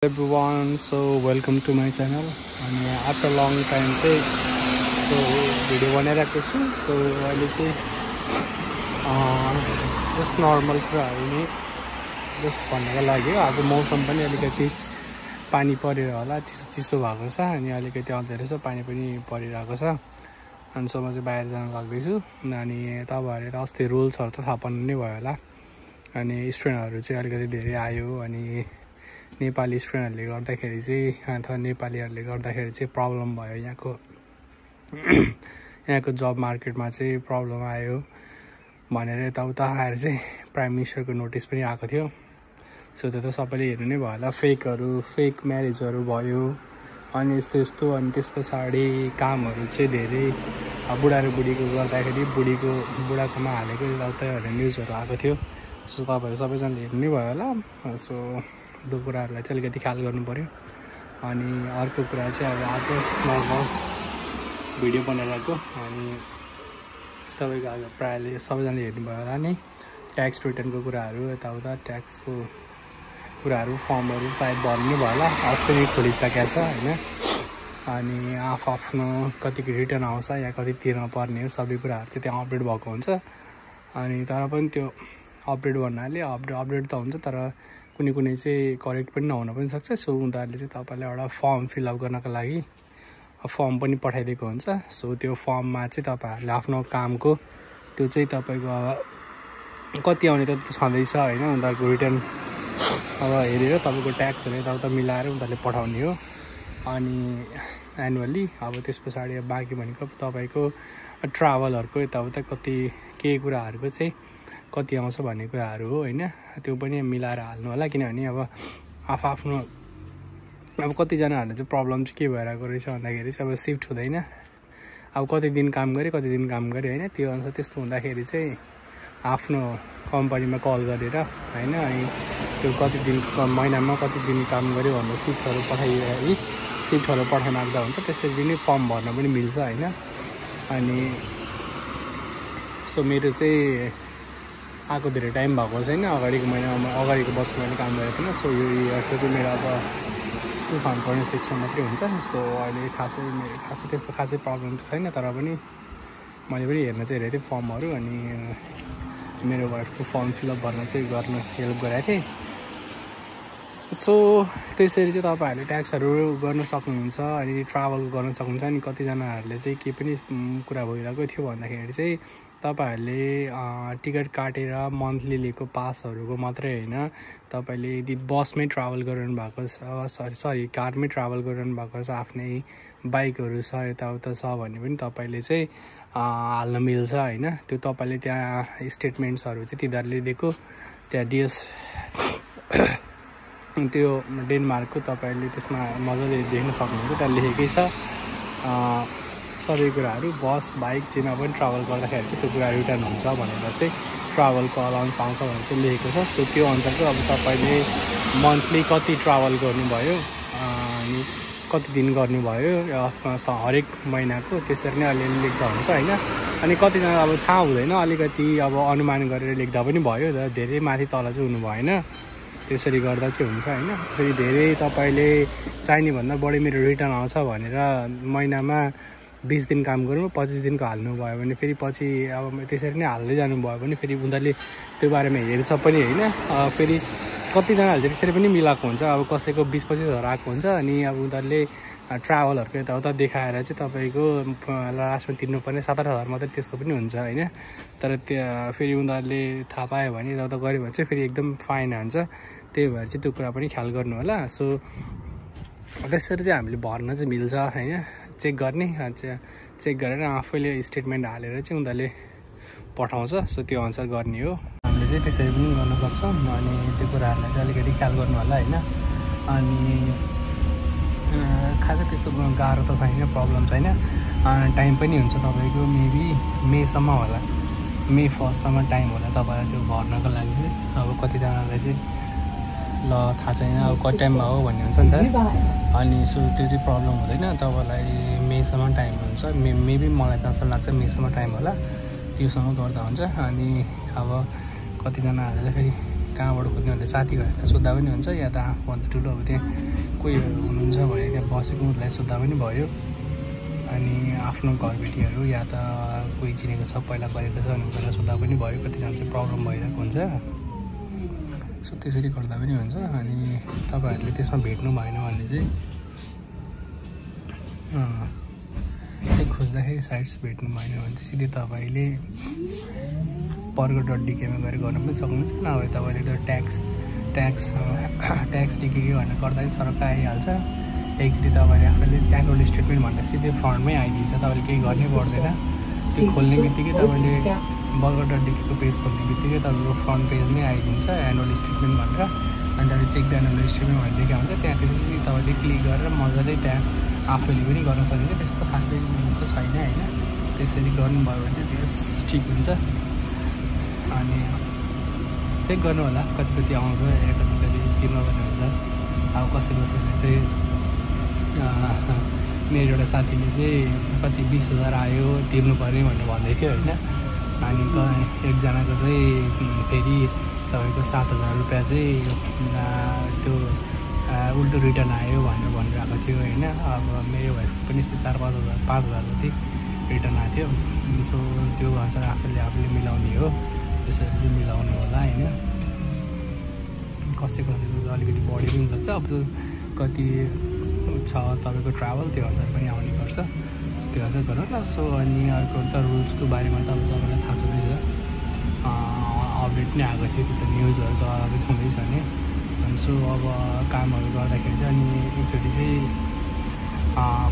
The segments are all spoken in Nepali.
Everyone, so welcome to my channel. And after a long time so video बनाइरहेको छु. So अहिले चाहिँ just normal कुराहरु नै just भन्नको लागि आज मौसम पनि अलिकति पानी परेर होला, चिसो भएको छ अनि अलिकति अँध्यारो छ, पानी पनि परिरहेको छ. अनि सो म चाहिँ बाहिर जान लाग्दैछु. अनि तपाईहरुले त अस्ति रुल्सहरु त थाहा पाउनु नै भयो होला. अनि स्टुडेन्टहरु चाहिँ अलिकति धेरै आयो अनि नेपाली स्टुडेन्टहरुले गर्दाखेरि चाहिँ अथवा नेपालीहरुले गर्दाखेरि चाहिँ प्रब्लम भयो. यहाँको जब मार्केटमा चाहिँ प्रब्लम आयो भनेर यताउता आएर चाहिँ प्राइम मिनिस्टरको नोटिस पनि आएको थियो. सो त्यो त सबैले हेर्नु नै भयो होला. फेक म्यारेजहरु भयो अनि यस्तो अनि त्यसपछि कामहरु चाहिँ धेरै बुढा र बुढीको गर्दाखेरि बुढाकोमा हालेको यताउता न्युजहरु आएको थियो. सो तपाईहरु सबैजनाले हेर्नु नै भयो होला. सो दो कुराहरुलाई चाहिँ अलिकति ख्याल गर्नु पर्यो. अनि अर्को कुरा चाहिँ अब आज नर्मल भिडियो बनाइरहेको अनि तपाईको आज प्रायले सबैजनाले हेर्नु भयो होला नि ट्याक्स रिटर्नको कुराहरु यताउता ट्याक्सको कुराहरु फर्महरु सायद भर्नु भयो होला. अस्ति नै खोलिसकेको छ हैन. अनि आफ्नो कति रिटर्न आउँछ या कति तिर्न पर्ने हो सबै कुराहरु चाहिँ त्यहाँ अपडेट भएको हुन्छ. अनि तर पनि त्यो अपडेट गर्नाले अपडेट त हुन्छ तर कुनै चाहिँ करेक्ट पनि नहुन पनि सक्छ. सो उनीहरुले चाहिँ तपाईलाई एउटा फर्म फिल अप गर्नको लागि फर्म पनि पठाइदिएको हुन्छ. सो त्यो फर्ममा चाहिँ तपाईहरुले आफ्नो कामको त्यो चाहिँ तपाईको कति आउने त छँदैछ हैन. उनीहरुको रिटर्न अब हेरेर तपाईको ट्याक्सहरु यताउता मिलाएर उनीहरुले पठाउने हो. अनि एनुअली अब त्यसपछि बाँकी भनेको तपाईको ट्राभलहरुको यताउता कति के कुराहरुको चाहिँ कति आउँछ भन्ने कुराहरु हो हैन. त्यो पनि मिलाएर हाल्नु होला किनभने अब आफ्नो अब कति जनाहरुले चाहिँ प्रब्लम चाहिँ के भइरहेको रहेछ भन्दाखेरि चाहिँ अब शिफ्ट हुँदैन. अब कति दिन काम गरे हैन. त्यो अनुसार त्यस्तो हुँदाखेरि चाहिँ आफ्नो कम्पनीमा कल गरेर हैन अनि त्यो कति दिन महिनामा कति दिन काम गर्यो भनेर सिफ्टहरु पठाइमाग्दा हुन्छ. त्यसरी नै फर्म भर्न पनि मिल्छ हैन. अनि सो मेरो चाहिँ आको धेरै टाइम भएको छैन. अगाडिको वर्ष मैले काम गरेको थिएन. सो यो इयरको चाहिँ मेरो अब 2026 मात्रै हुन्छ. सो अहिले खासै त्यस्तो प्रब्लम त छैन. तर पनि मैले पनि हेर्न चाहिँ हेरेको थिएँ फर्महरु अनि मेरो वाइफको फर्म फिलअप गर्न हेल्प गरेको थिएँ. सो त्यसरी चाहिँ तपाईहरुले ट्याक्सहरु गर्न सक्नुहुन्छ अनि ट्राभल गर्न सक्नुहुन्छ. अनि कतिजनाहरुले चाहिँ के पनि कुरा भइरहेको थियो भन्दाखेरि चाहिँ तपाईहरुले टिकट काटेर मन्थली लिएको पासहरुको मात्रै हैन. तपाईले यदि बसमै ट्राभल गरिरहनु भएको छ सरी कारमै ट्राभल गरिरहनु भएको छ आफ्नै बाइकहरु छ यताउता छ भने पनि तपाईले चाहिँ हाल्न मिल्छ हैन. त्यो तपाईले त्यहाँ स्टेटमेन्ट्सहरु चाहिँ तिनीहरुले दिएको त्यहाँ डिएस त्यो डेनमार्कको तपाईले त्यसमा मजाले देख्न सक्नुहुन्छ. त्यहाँ लेखेकै छ सबै कुराहरु बस बाइक जेमा पनि ट्राभल गर्दाखेरि चाहिँ त्यो कुरा रिटर्न हुन्छ भनेर चाहिँ ट्राभलको अलाउन्स आउँछ भनेर चाहिँ लेखेको छ. सो त्यो अनुसारको अब तपाईले मन्थली कति ट्राभल गर्नुभयो अनि कति दिन गर्नुभयो हरेक महिनाको त्यसरी नै अलिअलि लेख्दा हुन्छ हैन. अनि कतिजना अब थाहा हुँदैन अलिकति अब अनुमान गरेर लेख्दा पनि भयो. धेरै माथि तल चाहिँ हुनु भएन. त्यसरी गर्दा चाहिँ हुन्छ हैन. फेरि धेरै तपाईले चाहिने भन्दा बढी मेरो रिटर्न आउँछ भनेर महिनामा 20 दिन काम गर्नु 25 दिनको हाल्नु भयो भने फेरि पछि अब त्यसरी नै हाल्दै जानु भयो भने फेरि उनीहरुले त्यो बारेमा हेर्छ पनि हैन. फेरि कतिजनाहरुले त्यसरी पनि मिलाएको हुन्छ. अब कसैको 20-25 हजार आएको हुन्छ अनि अब उनीहरुले ट्राभलहरुको यताउता देखाएर चाहिँ तपाईको लास्टमा तिर्नुपर्ने 7-8 हजार मात्रै त्यस्तो पनि हुन्छ हैन. तर त्यो फेरि उनीहरुले थाहा पायो भने यताउता गर्यो भने चाहिँ फेरि एकदम फाइन हुन्छ. त्यही भएर चाहिँ त्यो कुरा पनि ख्याल गर्नु होला. सो त्यसरी चाहिँ हामीले भर्न चाहिँ मिल्छ हैन. चेक गरेर आफैले स्टेटमेन्ट हालेर चाहिँ उनीहरुले पठाउँछ. सो त्यो अनुसार गर्ने हो. हामीले चाहिँ त्यसरी पनि गर्न सक्छौं. अनि त्यो कुराहरुलाई चाहिँ अलिकति ख्याल गर्नु होला हैन. अनि खासै त्यस्तो गाह्रो त छैन, प्रब्लम छैन. टाइम पनि हुन्छ तपाईको मेबी मेसम्म होला. मे 1 सम्म टाइम होला तपाईलाई त्यो भर्नको लागि चाहिँ. अब कतिजनालाई चाहिँ ल थाहा छैन अब कति टाइममा हो भन्ने हुन्छ नि त. अनि सो त्यो चाहिँ प्रब्लम हुँदैन. तपाईलाई मेसम्म टाइम हुन्छ. मेबी मलाई जस्तो लाग्छ मेसम्म टाइम होला. त्योसम्म गर्दा हुन्छ. अनि अब कतिजनाहरुले फेरि कहाँबाट खोज्ने भनेर साथीभाइहरूलाई सोद्धा पनि हुन्छ या त आफूभन्दा ठुलो अब त्यहाँ कोही हुनुहुन्छ भने त्यहाँ बसेको उनीहरूलाई सोद्धा पनि भयो अनि आफ्नो घरबेटीहरू या त कोही चिनेको छ पहिला गरेको छ भने उनीहरूलाई सोद्धा पनि भयो कतिजना चाहिँ प्रब्लम भइरहेको हुन्छ सो त्यसरी गर्दा पनि हुन्छ अनि तपाईँहरूले त्यसमा भेट्नु भएन भने चाहिँ खोज्दाखेरि साइट्स भेट्नु भएन भने चाहिँ सिधै तपाईँले पर्गो.dk मा गएर गर्न पनि सक्नुहुन्छ नभए तपाईँले त्यो ट्याक्स के भनेर गर्दा पनि सरक्क आइहाल्छ एकचोटि तपाईँले आफूले एनुअल स्टेटमेन्ट भनेर सिधै फ्रन्टमै आइदिन्छ तपाईँले केही गर्नै पर्दैन त्यो खोल्ने बित्तिकै तपाईँले पर्गो.dk को पेज खोल्ने बित्तिकै तपाईँको फ्रन्ट पेजमै आइदिन्छ एनुअल स्टेटमेन्ट भनेर अनि तपाईँले चेक द एनुअल स्टेटमेन्ट भनेर लेखा हुन्छ त्यहाँ त्यसपछि तपाईँले क्लिक गरेर मजाले त्यहाँ आफूले पनि गर्न सकिन्छ त्यस्तो खासै त छैन होइन त्यसरी गर्नुभयो भने चाहिँ त्यो ठिक हुन्छ अनि चेक गर्नु होला कति आउँछ या कति तिर्नु पर्ने हुन्छ अब कसैले चाहिँ मेरो एउटा साथीले चाहिँ कति 20,000 आयो तिर्नु पऱ्यो भनेर भन्दै थियो होइन अनि एकजनाको चाहिँ फेरि तपाईँको 7,000 रुपियाँ चाहिँ त्यो उल्टो रिटर्न आयो भनेर भनिरहेको थियो होइन अब मेरो भाइको पनि यस्तै 4-5,000 जति रिटर्न आएको थियो सो त्यो अनुसार आफूले मिलाउने हो त्यसरी चाहिँ मिलाउनु होला होइन कसैको अलिकति बढी पनि हुनसक्छ अब कति छ तपाईँको ट्राभल त्यो अनुसार पनि आउने गर्छ त्यो अनुसार गरौँ न सो अनि अर्को त रुल्सको बारेमा त अब सबैलाई थाहा छँदैछ अपडेट नै आएको थियो त्यो त न्युजहरू चलाउँदै छँदैछ नि अनि सो अब कामहरू गर्दाखेरि चाहिँ अनि एकचोटि चाहिँ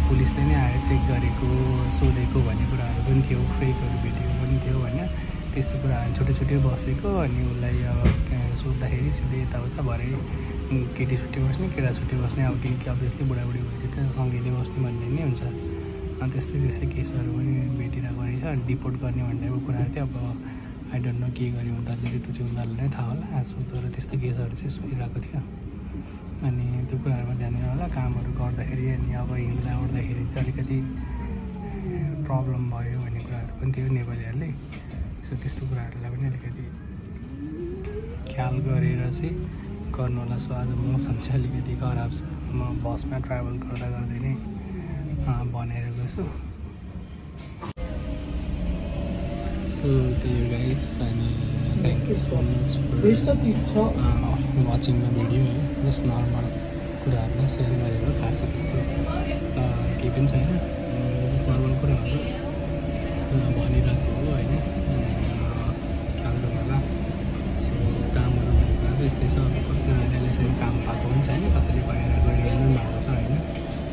पुलिसले नै आएर चेक गरेको सोधेको भन्ने कुराहरू पनि थियो फेकहरू भेटेको पनि थियो होइन त्यस्तो कुराहरू छोटो बसेको अनि उसलाई अब सोद्धाखेरि सिधै यताउता भरे केटी छुट्टी बस्ने केटा छुट्टी बस्ने अब किनकि अभियसली बुढाबुढी भएपछि त्यहाँ सँगैले बस्ने भन्ने नै हुन्छ अनि त्यस्तै केसहरू पनि भेटिरहेको रहेछ अनि डिपोर्ट गर्ने भन्ने कुराहरू थियो अब आई डोन्ट नो के गर्यो उनीहरूले त्यो चाहिँ उनीहरूलाई नै थाहा होला सो तर त्यस्तो केसहरू चाहिँ सुनिरहेको थियो अनि त्यो कुराहरूमा ध्यान दिनु होला कामहरू गर्दाखेरि अनि अब हिँड्दा ओर्दाखेरि चाहिँ अलिकति प्रब्लम भयो भन्ने कुराहरू पनि थियो नेपालीहरूले सो त्यस्तो कुराहरूलाई पनि अलिकति ख्याल गरेर चाहिँ गर्नु होला सो आज मौसम चाहिँ अलिकति खराब छ म बसमा ट्राभल गर्दै नै भनेर गएको छु सो त्यही गाइस अनि thank you so much for watching the video है जस्ट नर्मल कुराहरूलाई सेयर गरेको खासै त्यस्तो त केही पनि छैन जस्ट नर्मल कुराहरू भनिरहेको हो होइन ख्याल गर्नु होला सो कामहरू भन्ने कुरा त यस्तै छ अब कतिजनाले अहिलेसम्म काम पाएको पनि छैन कतिले बाहिर गरिरहनु भएको छ होइन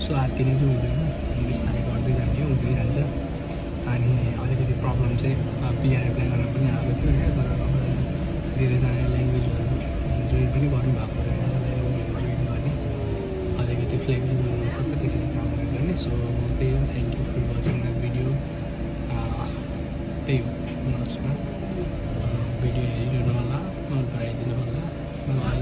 सो आत्तिने चाहिँ हुँदैन बिस्तारै गर्दै जाने हुँदै जान्छ अनि अलिकति प्रब्लम चाहिँ पिआर एप्लाई गर्न पनि आएको थियो होइन तर अब धेरैजना ल्याङ्ग्वेजहरू जोइन पनि गर्नुभएको रहेन ल्याङ्ग्वेजहरू जोइन गर्ने अलिकति फ्लेक्सिबल हुनसक्छ त्यसरी कामहरू गर्ने सो त्यही हो thank you for watching the video त्यही हो लास्टमा भिडियो हेरिरहनु होला मन पराइदिनु होला बाई